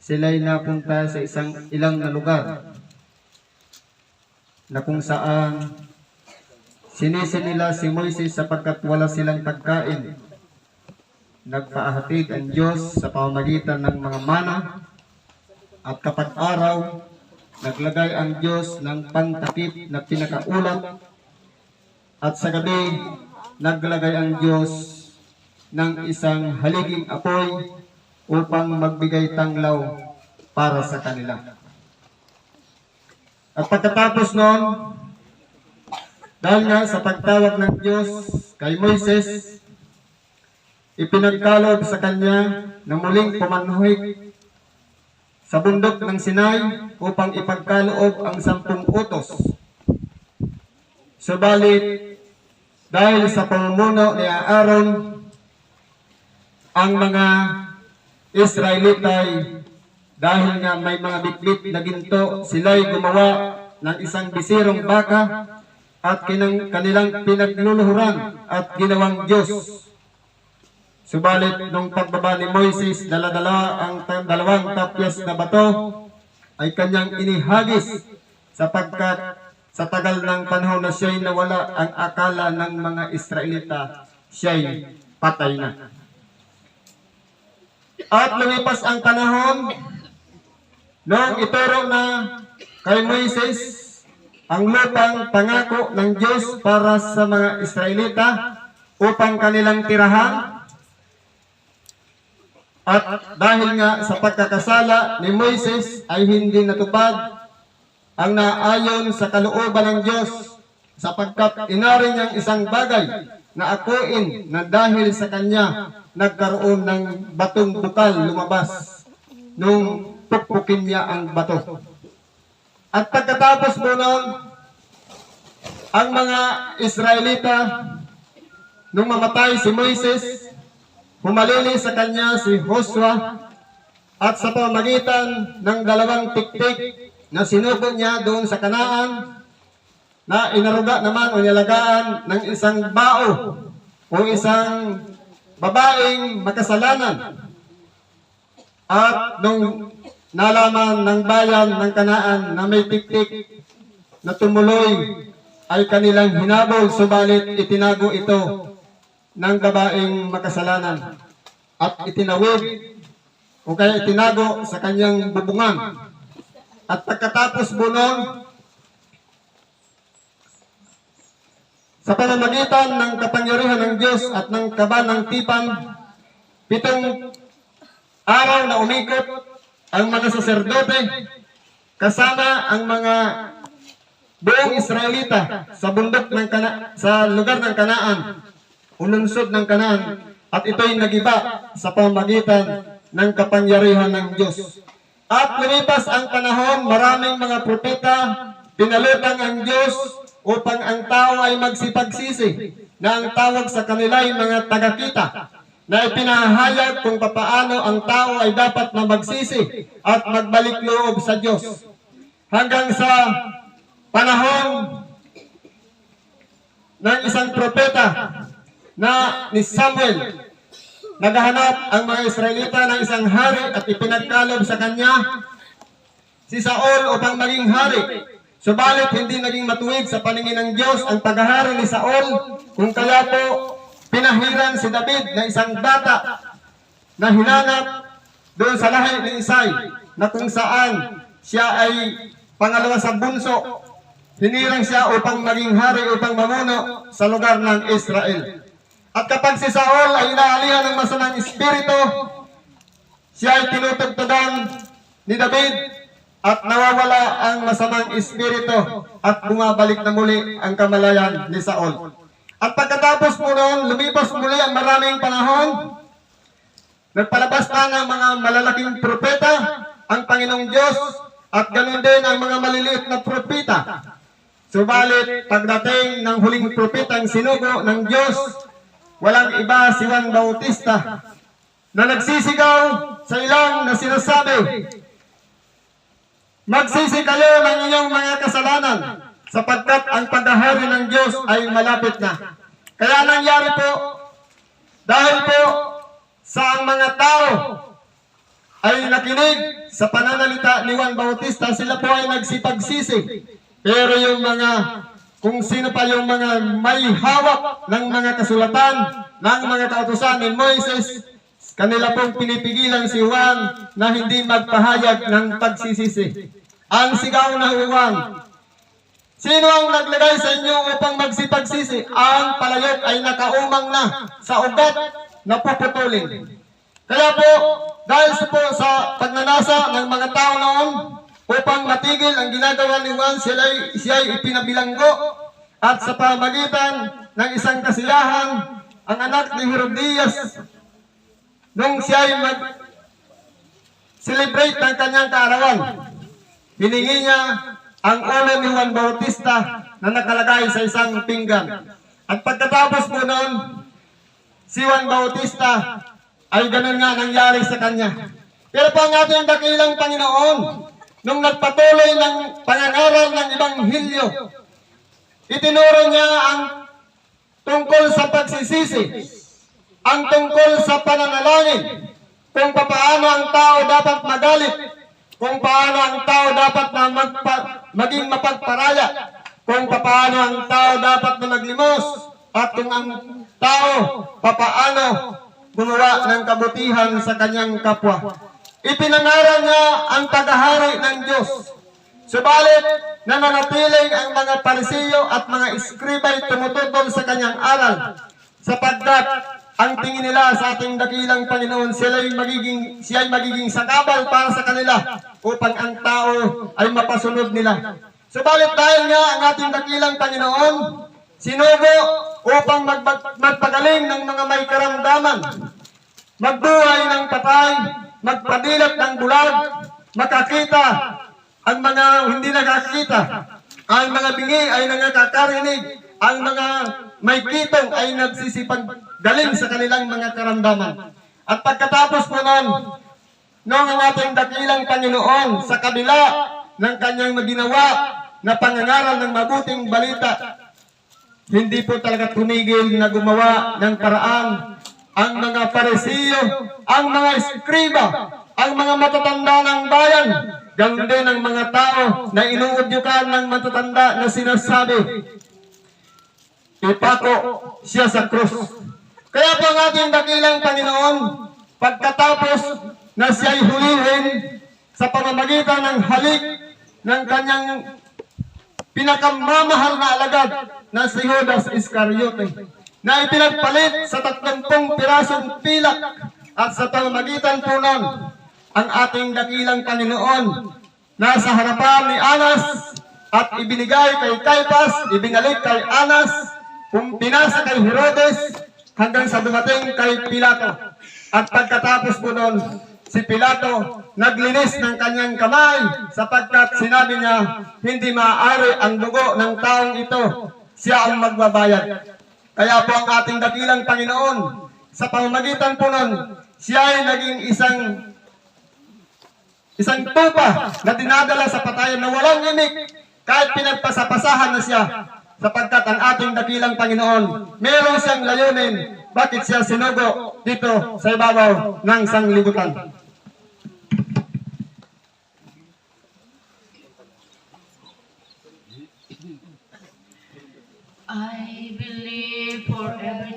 sila'y napunta sa ilang na lugar na kung saan sinisi nila si Moises sapagkat wala silang pagkain. Nagpahatid ang Diyos sa pamamagitan ng mga mana, at kapag araw, naglagay ang Diyos ng pantakip na pinakaulat, at sa gabi, naglagay ang Diyos ng isang haliging apoy upang magbigay tanglaw para sa kanila. At pagkatapos noon, dahil nga sa pagtawag ng Diyos kay Moises, ipinagkaloob sa kanya na muling pumanuhik sa bundok ng Sinai upang ipagkaloob ang 10 utos. Subalit, dahil sa pamumuno ni Aaron, ang mga Israelitay, dahil nga may mga bitbit na ginto, sila'y gumawa ng isang bisirong baka at kanilang pinagluluhuran at ginawang Diyos. Subalit, nung pagbaba ni Moises, dala-dala ang 2 tapyas na bato ay kanyang inihagis sapagkat sa tagal ng panahon na siya'y nawala, ang akala ng mga Israelita siya'y patay na. At lumipas ang panahon, nung ituro na kay Moises ang lupang pangako ng Diyos para sa mga Israelita upang kanilang tirahan. At dahil nga sa pagkakasala ni Moises ay hindi natupad ang naayon sa kalooban ng Diyos, sapagkat inari niyang isang bagay na akuin na dahil sa kanya nagkaroon ng batong bukal lumabas nung pukpukin niya ang bato. At pagkatapos po noon, ang mga Israelita, nung mamatay si Moises, humalili sa kanya si Joshua, at sa pamamagitan ng 2 tiktik na sinubo niya doon sa Kanaan, na inaruga naman o nilagaan ng isang bao o isang babaeng makasalanan. At nung nalaman ng bayan ng Kanaan na may tiktik na tumuloy, ay kanilang hinabol, subalit itinago ito ng babaeng makasalanan at itinawid o kaya itinago sa kanyang bubungan. At pagkatapos po noon, sa pamamagitan ng kapangyarihan ng Diyos at ng kaba ng tipan, 7 araw na umikot ang mga saserdote kasama ang mga buong Israelita sa bundok ng sa lugar ng Kanaan, lungsod ng Kanaan, at ito'y nagiba sa pamamagitan ng kapangyarihan ng Diyos. At lumipas ang panahon, maraming mga propeta pinalutang ang Diyos upang ang tao ay magsipagsisi, na ang tawag sa kanila ay mga tagakita, na ipinahayag kung papaano ang tao ay dapat na magsisi at magbalik loob sa Diyos. Hanggang sa panahon ng isang propeta na ni Samuel, naghahanap ang mga Israelita ng isang hari at ipinagkalob sa kanya si Saul upang maging hari. Subalit hindi naging matuwid sa paningin ng Diyos ang paghahari ni Saul, kung kaya po pinahiran si David na isang bata na hinanap doon sa lahi ni Isay, na kung saan siya ay pangalawa sa bunso. Hinirang siya upang maging hari, upang mamuno sa lugar ng Israel. At kapag si Saul ay inaalihan ng masamang espiritu, siya ay tinutugtugan ni David at nawawala ang masamang espiritu at bumabalik na muli ang kamalayan ni Saul. At pagkatapos po noon, lumipas muli ang maraming panahon, nagpalabas na ng mga malalaking propeta ang Panginoong Diyos, at ganoon din ang mga maliliit na propeta. Subalit, pagdating ng huling propetang sinugo ng Diyos, walang iba si Juan Bautista, na nagsisigaw sa ilang na sinasabi, "Magsisi kayo ng inyong mga kasalanan, sapagkat ang paghahari ng Diyos ay malapit na." Kaya nangyari po, dahil po sa mga tao ay nakinig sa pananalita ni Juan Bautista, sila po ay nagsipagsisi. Pero yung kung sino pa yung mga may hawak ng mga kasulatan, ng mga kautusan ni Moises, kanila pong pinipigilan si Juan na hindi magpahayag ng pagsisisi. Ang sigaw na Juan, sino ang naglagay sa inyo upang magsipagsisi? Ang palayok ay nakaumang na sa ugat na puputulin. Kaya po, dahil po sa pagnanasa ng mga tao noon, upang matigil ang ginagawa ni Juan, siya ay ipinabilanggo at sa pamagitan ng isang kasiyahan, ang anak ni Herodias, nung siya ay mag-celebrate ng kanyang kaarawan, hiningi niya ang ulo ni Juan Bautista na nakalagay sa isang pinggan. At pagkatapos po noon, si Juan Bautista ay ganun nga nangyari sa kanya. Pero po ang ating dakilang Panginoon, nung nagpatuloy ng pangangaral ng Ebanghelyo, itinuro niya ang tungkol sa pagsisisi, ang tungkol sa pananalangin, kung paano ang tao dapat magalit, kung paano ang tao dapat na maging mapagparaya, kung paano ang tao dapat na maglimos, at kung ang tao paano gumawa ng kabutihan sa kanyang kapwa. Ipinangaral niya ang tagahari ng Diyos. Subalit, nananatiling ang mga Parisiyo at mga eskriba'y tumututol sa kanyang aral, sapagkat ang tingin nila sa ating dakilang Panginoon, siya ay magiging sakabal para sa kanila upang ang tao ay mapasunod nila. Subalit dahil nga ang ating dakilang Panginoon sinugo upang magpagaling ng mga may karamdaman, magbuhay ng patay, magpadilat ng bulag, makakita ang mga hindi nakakita, ang mga bingi ay nakakarinig, ang mga may kitong ay nagsisipaggaling sa kanilang mga karamdaman. At pagkatapos po noon, nung ang ating dakilang Panginoon sa kabila ng kanyang maginawa na pangangaral ng mabuting balita, hindi po talaga tumigil na gumawa ng paraan ang mga Parisiyo, ang mga eskriba, ang mga matatanda ng bayan, ganun din ang mga tao na inuudyukan ng matatanda na sinasabi, ipako siya sa krus. Kaya po ang ating dakilang Panginoon, pagkatapos na siya ay hulihin sa pamamagitan ng halik ng kanyang pinakamamahal na alagad na si Judas Iscariote, na ipinagpalit sa 30 pirasong pilak, at sa pamamagitan po nun, ang ating dakilang Panginoon nasa harapan ni Anas at ibinigay kay Caiphas, ibinalik kay Anas, pinasa kay Herodes, hanggang sa dumating kay Pilato. At pagkatapos po nun, si Pilato naglinis ng kanyang kamay sapagkat sinabi niya, hindi maaari ang dugo ng taong ito, siya ang magbabayad. Kaya po ang ating dakilang Panginoon, sa pamamagitan po nun, siya ay naging isang tupa na dinadala sa patayan na walang imik, kahit pinagpasapasahan na siya, sapagkat ang ating dakilang Panginoon, meron siyang layunin, bakit siya sinugo dito sa ibabaw ng sanglibutan. I believe for every